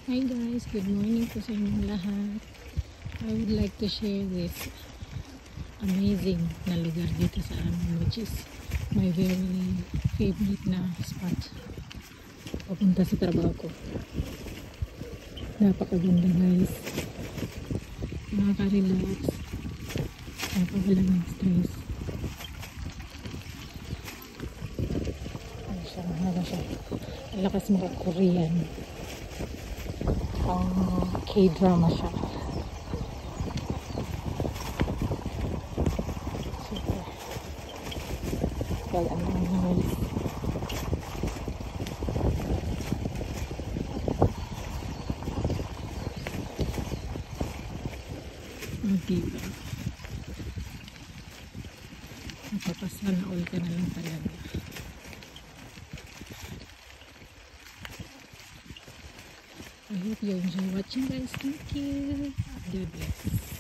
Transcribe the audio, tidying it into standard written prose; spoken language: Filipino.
Hi guys, good morning po sa inyong lahat. I would like to share this amazing na lugar dito sa amin, which is my very favorite na spot papunta sa trabaho ko. Napakaganda guys, nakaka-relax, nakakawala ng stress. Ano siya, mahaba siya, ang lakas maka-Korean. K-drama siya. Super. Well, ano nice. Diba? Napapasana all ka na lang talaga. I hope you enjoy watching guys. Thank you. God bless.